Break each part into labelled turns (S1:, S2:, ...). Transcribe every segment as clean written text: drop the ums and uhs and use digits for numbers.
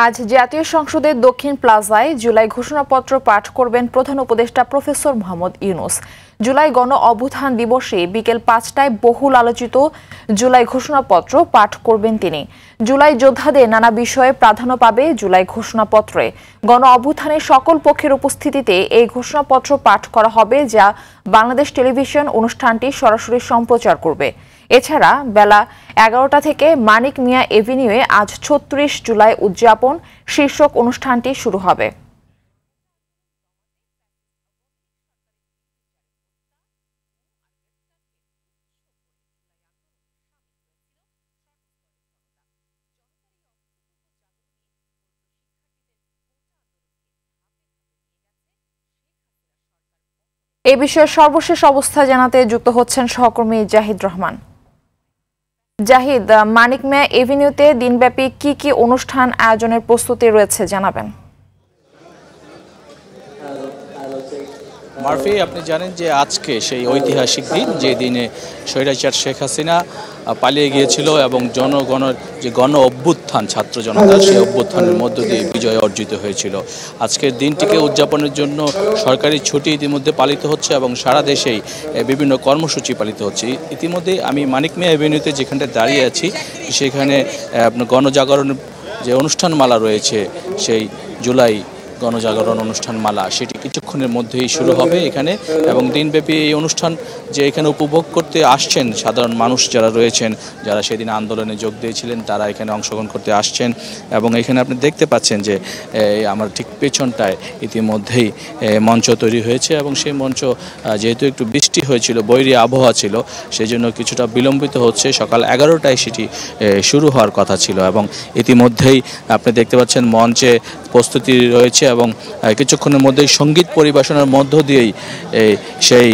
S1: আজ জাতীয় সংসদের দক্ষিণ প্লাজায় জুলাই ঘোষণাপত্র পাঠ করবেন প্রধান উপদেষ্টা প্রফেসর মোহাম্মদ ইউনূস। জুলাই গণ অভ্যুত্থান দিবসে বিকেল ৫টায় বহুল আলোচিত জুলাই ঘোষণাপত্র পাঠ করবেন তিনি। জুলাই যোদ্ধাদের নানা বিষয়ে প্রাধান্য পাবে জুলাই ঘোষণাপত্রে। গণ অভ্যুত্থানের সকল পক্ষের উপস্থিতিতে এই ঘোষণাপত্র পাঠ করা হবে, যা বাংলাদেশ টেলিভিশন অনুষ্ঠানটি সরাসরি সম্প্রচার করবে। এছাড়া বেলা ১১টা থেকে মানিক মিয়া এভিনিউয়ে আজ ৩৬ জুলাই উদযাপন শীর্ষক অনুষ্ঠানটি শুরু হবে। এ বিষয়ে সর্বশেষ অবস্থা জানাতে যুক্ত হচ্ছেন সহকর্মী জাহিদ রহমান। জাহিদ, মানিক মিয়া এভিনিউতে দিনব্যাপী কি কি অনুষ্ঠান আয়োজনের প্রস্তুতি রয়েছে জানাবেন।
S2: মারফি, আপনি জানেন যে আজকে সেই ঐতিহাসিক দিন, যে দিনে স্বৈরাচার শেখ হাসিনা পালিয়ে গিয়েছিল এবং জনগণের যে গণ অভ্যুত্থান, ছাত্র জনতা, সেই অভ্যুত্থানের মধ্য দিয়ে বিজয় অর্জিত হয়েছিল। আজকের দিনটিকে উদযাপনের জন্য সরকারি ছুটি ইতিমধ্যে পালিত হচ্ছে এবং সারা দেশেই বিভিন্ন কর্মসূচি পালিত হচ্ছে। ইতিমধ্যে আমি মানিক মিয়া এভিনিউতে যেখানটা দাঁড়িয়ে আছি, সেখানে আপনার গণজাগরণের যে অনুষ্ঠানমালা রয়েছে, সেই জুলাই গণজাগরণ অনুষ্ঠানমালা, সেটি কিছুক্ষণের মধ্যেই শুরু হবে এখানে। এবং দিনব্যাপী এই অনুষ্ঠান যে এখানে উপভোগ করতে আসছেন সাধারণ মানুষ যারা রয়েছেন, যারা সেদিন আন্দোলনে যোগ দিয়েছিলেন, তারা এখানে অংশগ্রহণ করতে আসছেন। এবং এখানে আপনি দেখতে পাচ্ছেন যে আমার ঠিক পেছনটায় ইতিমধ্যেই মঞ্চ তৈরি হয়েছে এবং সেই মঞ্চ যেহেতু একটু বৃষ্টি হয়েছিল, বৈরী আবহাওয়া ছিল, সেই জন্য কিছুটা বিলম্বিত হচ্ছে। সকাল 11টায় সেটি শুরু হওয়ার কথা ছিল এবং ইতিমধ্যেই আপনি দেখতে পাচ্ছেন মঞ্চে প্রস্তুতি রয়েছে এবং কিছুক্ষণের মধ্যেই সঙ্গীত পরিবেশনের মধ্য দিয়েই সেই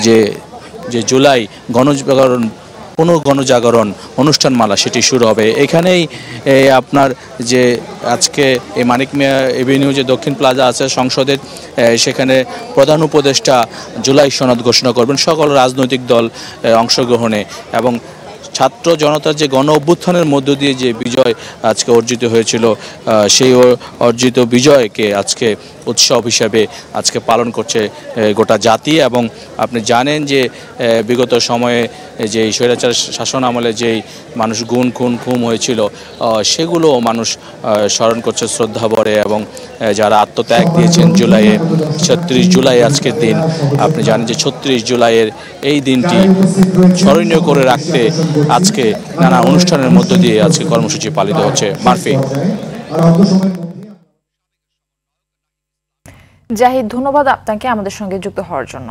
S2: যে জুলাই গণজাগরণ পুনর্গণজাগরণ অনুষ্ঠানমালা সেটি শুরু হবে। এখানেই আপনার যে আজকে এই মানিক মিয়া এভিনিউ যে দক্ষিণ প্লাজা আছে সংসদের, সেখানে প্রধান উপদেষ্টা জুলাই সনদ ঘোষণা করবেন সকল রাজনৈতিক দল অংশগ্রহণে। এবং ছাত্র জনতার যে গণ অভ্যুত্থানের মধ্য দিয়ে যে বিজয় আজকে অর্জিত হয়েছিল, সেই অর্জিত বিজয়কে আজকে উৎসব হিসাবে আজকে পালন করছে গোটা জাতি। এবং আপনি জানেন যে বিগত সময়ে যে স্বৈরাচার শাসন আমলে যেই মানুষ খুন হয়েছিল, সেগুলো মানুষ স্মরণ করছে শ্রদ্ধা ভরে। এবং যারা আত্মত্যাগ দিয়েছেন জুলাইয়ে, ৩৬ জুলাই আজকের দিন, আপনি জানেন যে ৩৬ জুলাইয়ের এই দিনটি স্মরণীয় করে রাখতে আজকে নানা অনুষ্ঠানের মধ্য দিয়ে আজকে কর্মসূচি পালিত হচ্ছে। মারফি।
S1: জাহিদ, ধন্যবাদ আপনাকে আমাদের সঙ্গে যুক্ত হওয়ার জন্য।